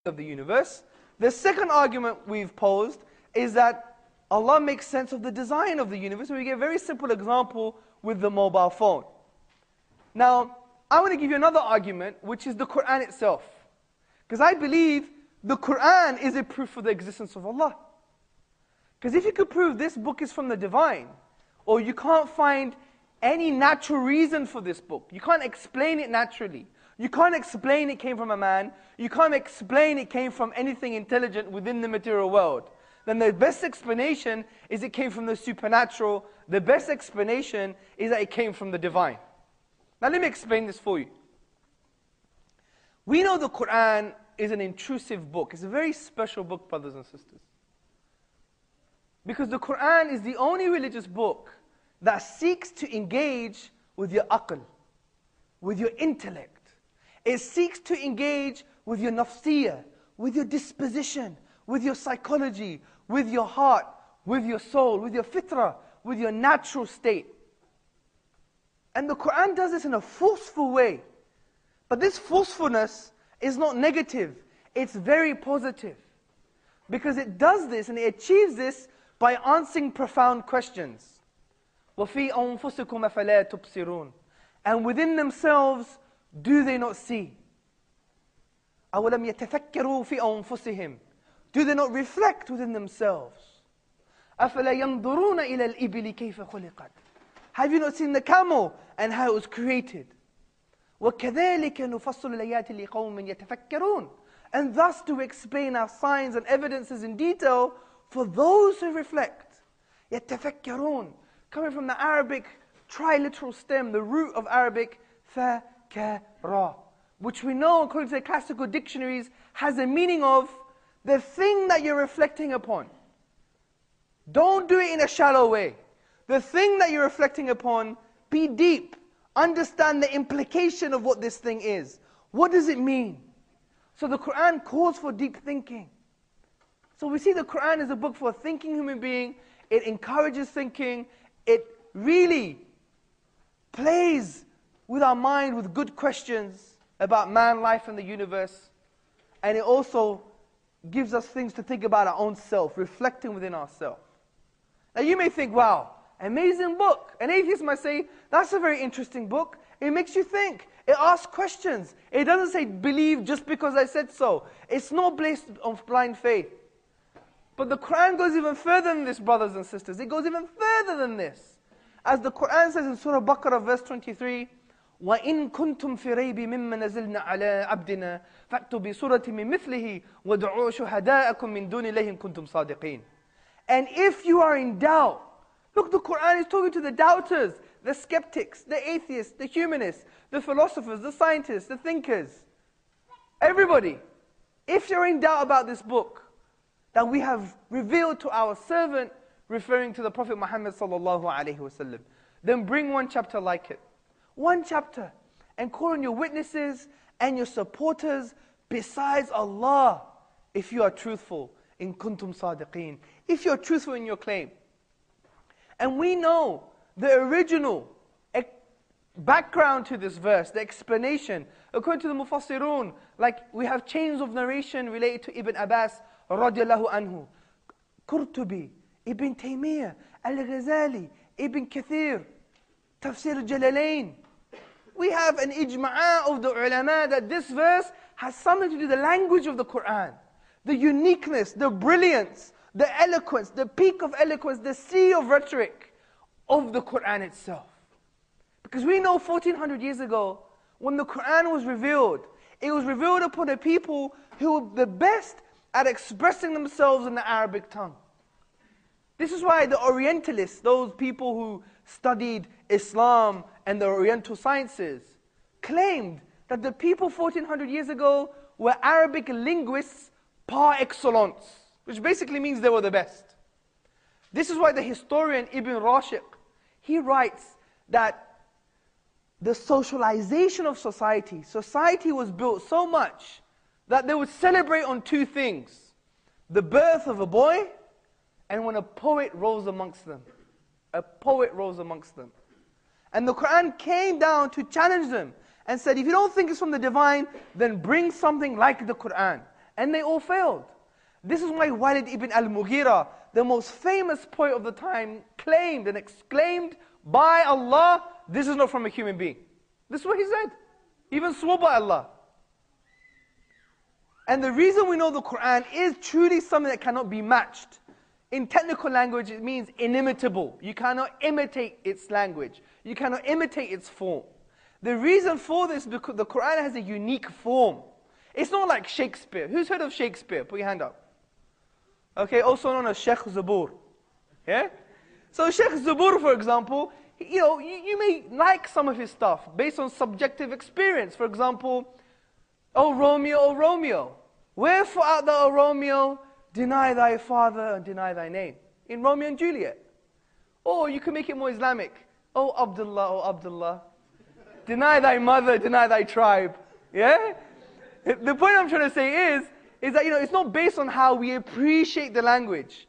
of the universe. The second argument we've posed is that Allah makes sense of the design of the universe. We give a very simple example with the mobile phone. Now, I want to give you another argument, which is the Qur'an itself. Because I believe the Qur'an is a proof for the existence of Allah. Because if you could prove this book is from the divine, or you can't find any natural reason for this book, you can't explain it naturally, you can't explain it came from a man, you can't explain it came from anything intelligent within the material world, then the best explanation is it came from the supernatural. The best explanation is that it came from the divine. Now let me explain this for you. We know the Qur'an is an intrusive book. It's a very special book, brothers and sisters. Because the Qur'an is the only religious book that seeks to engage with your aql, with your intellect. It seeks to engage with your nafsiyah, with your disposition, with your psychology, with your heart, with your soul, with your fitrah, with your natural state. And the Qur'an does this in a forceful way. But this forcefulness is not negative. It's very positive. Because it does this and it achieves this by answering profound questions. وَفِي أَنفُسِكُمْ أَفَلَا تُبْصِرُونَ. And within themselves, do they not see? أَوَلَمْ يَتَفَكَّرُوا فِي أَنفُسِهِمْ. Do they not reflect within themselves? أَفَلَا يَنْظُرُونَ إِلَى الْإِبِلِ كَيْفَ خُلِقَتْ. Have you not seen the camel and how it was created? وَكَذَلِكَ نُفَصِّلُ الْآيَاتِ لِقَوْمٍ يَتَفَكَّرُونَ. And thus to explain our signs and evidences in detail for those who reflect. يَتَفَكَّرُونَ. Coming from the Arabic triliteral stem, the root of Arabic, فَكَرَى, which we know according to the classical dictionaries has a meaning of the thing that you're reflecting upon. Don't do it in a shallow way. The thing that you're reflecting upon, be deep. Understand the implication of what this thing is. What does it mean? So the Qur'an calls for deep thinking. So we see the Qur'an is a book for a thinking human being. It encourages thinking. It really plays with our mind with good questions about man, life, and the universe. And it also gives us things to think about our own self, reflecting within ourselves. Now you may think, wow, amazing book. An atheist might say, that's a very interesting book. It makes you think. It asks questions. It doesn't say, believe just because I said so. It's not based on blind faith. But the Qur'an goes even further than this, brothers and sisters. It goes even further than this. As the Qur'an says in Surah Baqarah, verse 23, وَإِن كُنْتُمْ فِي رَيْبٍ مِمَّا نَزِلْنَا عَلَىٰ عَبْدِنَا فَأْتُوا بِسُورَةٍ مِّن مِثْلِهِ وَادْعُوا شُهَدَاءَكُم مِّن دُونِ اللَّهِ إِن كُنْتُمْ صَادِقِينَ. And if you are in doubt, look, the Qur'an is talking to the doubters, the skeptics, the atheists, the humanists, the philosophers, the scientists, the thinkers. Everybody. If you're in doubt about this book that we have revealed to our servant, referring to the Prophet Muhammad sallallahu alaihi wasallam, then bring one chapter like it. One chapter. And call on your witnesses and your supporters besides Allah, if you are truthful. In kuntum sadiqeen. If you're truthful in your claim. And we know the original background to this verse, the explanation, according to the Mufassirun, like we have chains of narration related to Ibn Abbas radiallahu anhu, Qurtubi, Ibn Taymiyyah, Al-Ghazali, Ibn Kathir, Tafsir al-Jalalain. We have an ijma'a of the ulama that this verse has something to do with the language of the Qur'an. The uniqueness, the brilliance, the eloquence, the peak of eloquence, the sea of rhetoric of the Qur'an itself. Because we know 1400 years ago, when the Qur'an was revealed, it was revealed upon a people who were the best at expressing themselves in the Arabic tongue. This is why the Orientalists, those people who studied Islam and the Oriental sciences, claimed that the people 1400 years ago were Arabic linguists par excellence, which basically means they were the best. This is why the historian Ibn Rashiq, he writes that the socialization of society was built so much that they would celebrate on two things: the birth of a boy, and when a poet rose amongst them. A poet rose amongst them. And the Qur'an came down to challenge them and said, if you don't think it's from the divine, then bring something like the Qur'an. And they all failed. This is why Walid ibn al-Mughira, the most famous poet of the time, claimed and exclaimed, by Allah, this is not from a human being. This is what he said. Even swore by Allah. And the reason we know the Quran is truly something that cannot be matched. In technical language, it means inimitable. You cannot imitate its language. You cannot imitate its form. The reason for this is because the Quran has a unique form. It's not like Shakespeare. Who's heard of Shakespeare? Put your hand up. Okay, also known as Sheikh Zabur. Yeah? So Sheikh Zabur, for example, you may like some of his stuff based on subjective experience. For example, O Romeo, wherefore art thou, O Romeo, deny thy father and deny thy name. In Romeo and Juliet. Or you can make it more Islamic. O Abdullah, deny thy mother, deny thy tribe. Yeah? The point I'm trying to say is that it's not based on how we appreciate the language.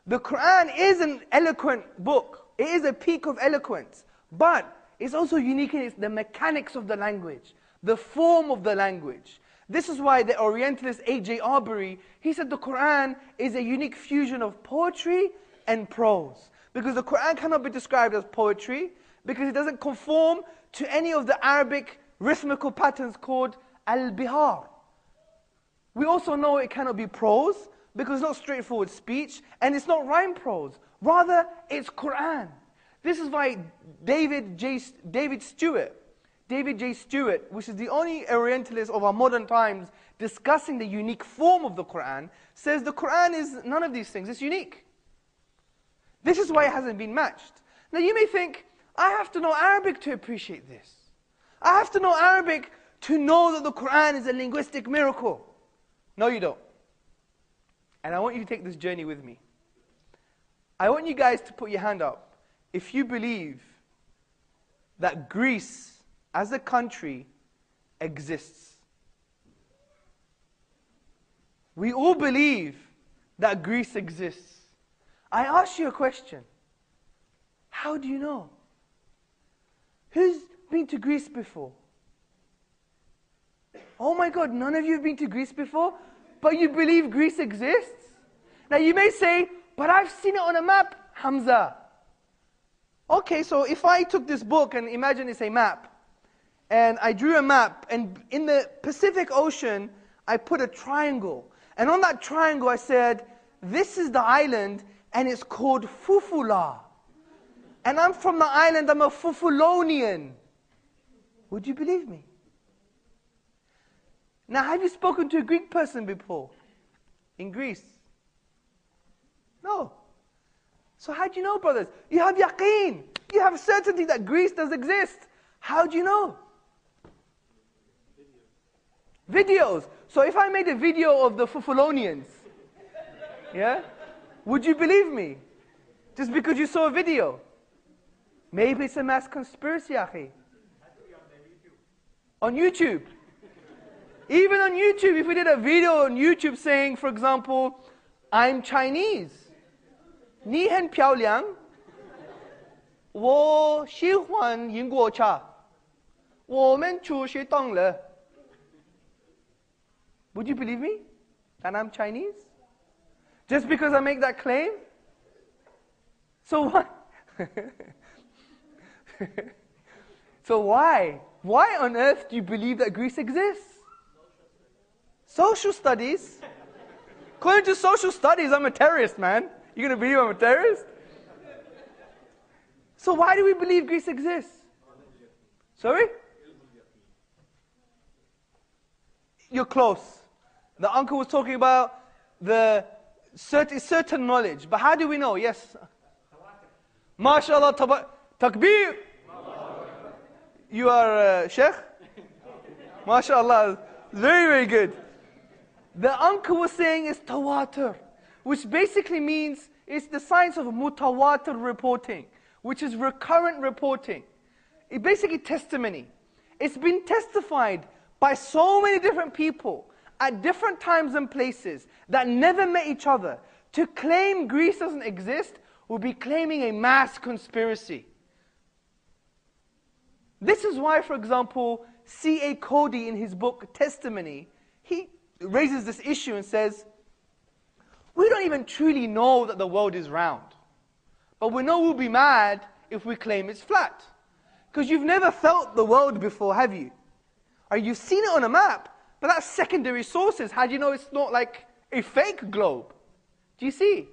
The Quran is an eloquent book. It is a peak of eloquence. But it's also unique in the mechanics of the language, the form of the language. This is why the Orientalist A.J. Arbery, he said the Quran is a unique fusion of poetry and prose. Because the Quran cannot be described as poetry, because it doesn't conform to any of the Arabic rhythmical patterns called al-bihar. We also know it cannot be prose, because it's not straightforward speech, and it's not rhyme prose. Rather, it's Quran. This is why David J. Stewart, which is the only Orientalist of our modern times discussing the unique form of the Quran, says the Quran is none of these things, it's unique. This is why it hasn't been matched. Now you may think, I have to know Arabic to appreciate this. I have to know Arabic to know that the Quran is a linguistic miracle. No, you don't. And I want you to take this journey with me. I want you guys to put your hand up if you believe that Greece as a country exists. We all believe that Greece exists. I ask you a question. How do you know? Who's been to Greece before? Oh my God, none of you have been to Greece before? But you believe Greece exists? Now you may say, but I've seen it on a map, Hamza. Okay, so if I took this book and imagine it's a map, and I drew a map, and in the Pacific Ocean, I put a triangle. And on that triangle I said, this is the island, and it's called Fufula. And I'm from the island, I'm a Fufulonian. Would you believe me? Now, have you spoken to a Greek person before? In Greece? No. So how do you know, brothers? You have yaqeen. You have certainty that Greece does exist. How do you know? Videos. So if I made a video of the Fufulonians, yeah? Would you believe me? Just because you saw a video? Maybe it's a mass conspiracy, akhi. On YouTube. Even on YouTube, if we did a video on YouTube saying, for example, I'm Chinese. 你很漂亮. 我喜欢英国茶. 我们出去当了. Would you believe me? That I'm Chinese? Just because I make that claim? So what? So why? Why on earth do you believe that Greece exists? Social studies? According to social studies, I'm a terrorist, man. You're going to believe I'm a terrorist? So why do we believe Greece exists? Sorry? You're close. The uncle was talking about the certain knowledge. But how do we know? Yes. MashaAllah, takbir. You are Sheikh? MashaAllah. Very, very good. The uncle was saying it's tawatur, which basically means it's the science of mutawatir reporting, which is recurrent reporting. It's basically testimony. It's been testified by so many different people at different times and places that never met each other. To claim Greece doesn't exist would be claiming a mass conspiracy. This is why, for example, C.A. Cody in his book Testimony, he raises this issue and says, we don't even truly know that the world is round. But we know we'll be mad if we claim it's flat. Because you've never felt the world before, have you? Or you've seen it on a map, but that's secondary sources. How do you know it's not like a fake globe? Do you see?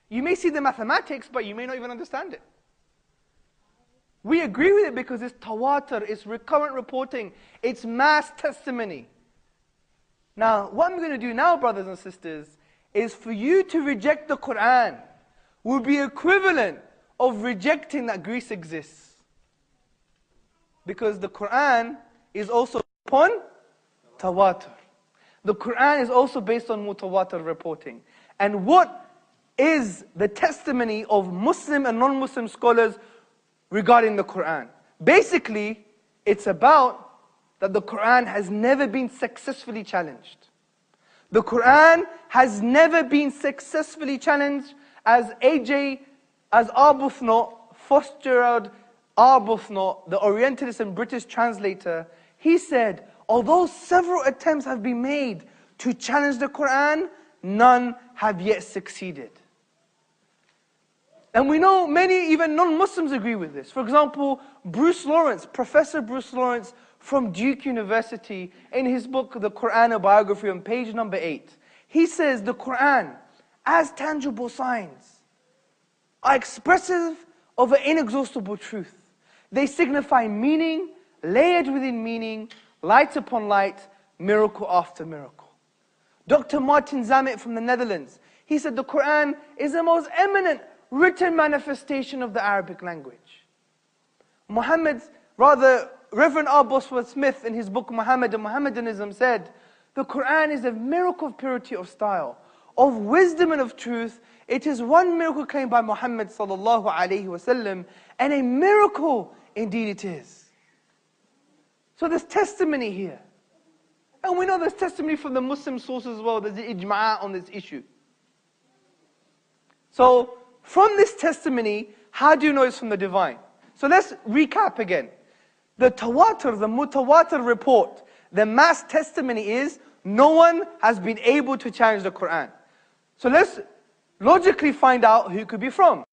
You may see the mathematics, but you may not even understand it. We agree with it because it's tawatur, it's recurrent reporting, it's mass testimony. Now, what I'm going to do now, brothers and sisters, is for you to reject the Qur'an will be equivalent of rejecting that Greece exists. Because the Qur'an is also upon tawatur. The Qur'an is also based on mutawatir reporting. And what is the testimony of Muslim and non-Muslim scholars regarding the Qur'an? Basically, it's about that the Qur'an has never been successfully challenged. The Qur'an has never been successfully challenged, as Arbuthnot, Fitzgerald Arbuthnot, the Orientalist and British translator, he said, although several attempts have been made to challenge the Qur'an, none have yet succeeded. And we know many, even non-Muslims, agree with this. For example, Bruce Lawrence, Professor Bruce Lawrence from Duke University, in his book, The Qur'an, a Biography, on page number 8, he says the Qur'an, as tangible signs, are expressive of an inexhaustible truth. They signify meaning, layered within meaning, light upon light, miracle after miracle. Dr. Martin Zammit from the Netherlands, he said the Qur'an is the most eminent written manifestation of the Arabic language. Reverend R. Bosworth Smith, in his book Muhammad and Mohammedanism, said, the Qur'an is a miracle of purity of style, of wisdom and of truth. It is one miracle claimed by Muhammad sallallahu alayhi wasallam, and a miracle indeed it is. So there's testimony here. And we know there's testimony from the Muslim sources as well. There's the ijma' on this issue. So, from this testimony, how do you know it's from the divine? So let's recap again. The tawatur, the mutawatir report, the mass testimony is, no one has been able to challenge the Qur'an. So let's logically find out who it could be from.